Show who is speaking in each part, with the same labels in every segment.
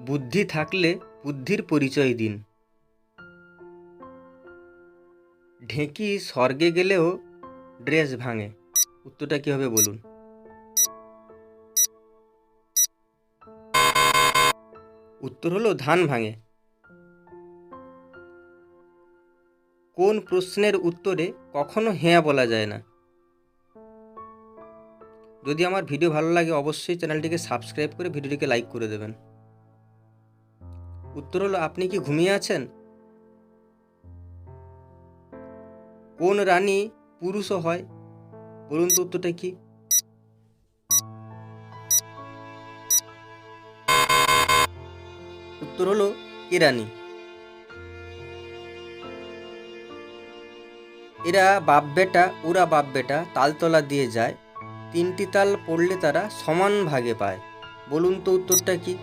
Speaker 1: বুদ্ধি থাকলে বুদ্ধির পরিচয় দিন। ঢেঁকি স্বর্গে গেলেও ড্রেস ভাঙে। উত্তরটা কী হবে বলুন? উত্তর হলো ধান ভাঙে। কোন প্রশ্নের উত্তরে কখনো হ্যাঁ বলা যায় না? যদি আমার ভিডিও ভালো লাগে অবশ্যই চ্যানেলটিকে সাবস্ক্রাইব করে ভিডিওটিকে লাইক করে দেবেন। উত্তর হলো আপনি কি ঘুমিয়ে আছেন? কোন রানী পুরুষও হয়? বলুন তো উত্তরটা কি? উত্তর হলো কেরানি। এরা বাপ বেটা ওরা বাপ বেটা তালতলা দিয়ে যায়, 3টি তাল পড়লে তারা সমান ভাগে পায়। বলুন তো উত্তরটা কি?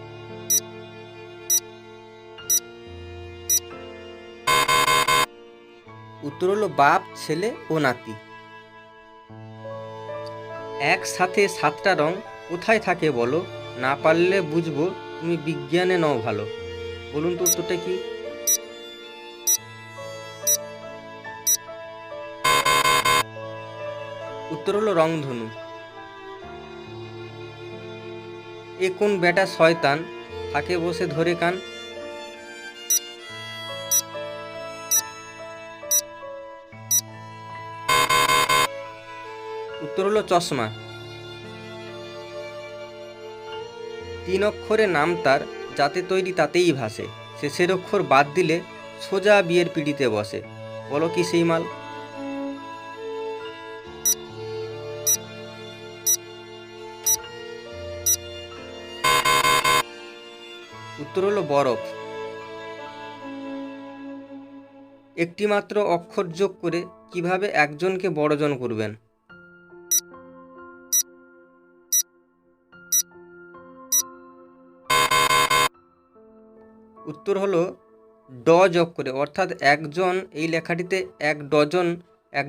Speaker 1: উত্তর হলো বাপ ছেলে ও নাতি। একসাথে 7টা রং কোথায় থাকে বলো? না পারলে বুঝবো তুমি বিজ্ঞানে নও ভালো। বলুন তো উত্তরটা কি? উত্তর হলো রংধনু। এ কোন বেটা শয়তান থাকে বসে ধরে কান? উত্তর হলো চশমা। 3 অক্ষরে নাম তার, যাতে তৈরি তাতেই ভাসে, শেষের অক্ষর বাদ দিলে সোজা বিয়ের পিঁড়িতে বসে। বলো কি সেই মাল? উত্তর হলো বরফ। একটি মাত্র অক্ষর যোগ করে কিভাবে একজনকে বড়জন করবেন? উত্তর হলো ড যোগ করে, অর্থাৎ একজন এই লেখাটিতে 1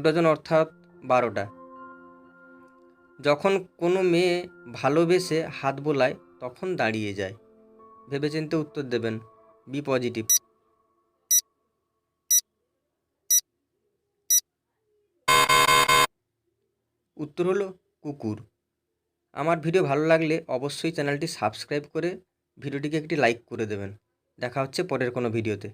Speaker 1: ডজন অর্থাৎ 12টা। যখন কোনো মেয়ে ভালোবেসে হাত বোলায় তখন দাঁড়িয়ে যায়। ভেবেচিন্তে উত্তর দেবেন, বি পজিটিভ। উত্তর হলো কুকুর। আমার ভিডিও ভালো লাগলে অবশ্যই চ্যানেলটি সাবস্ক্রাইব করে ভিডিওটিকে একটি লাইক করে দেবেন। দেখা হচ্ছে পরের কোনো ভিডিওতে।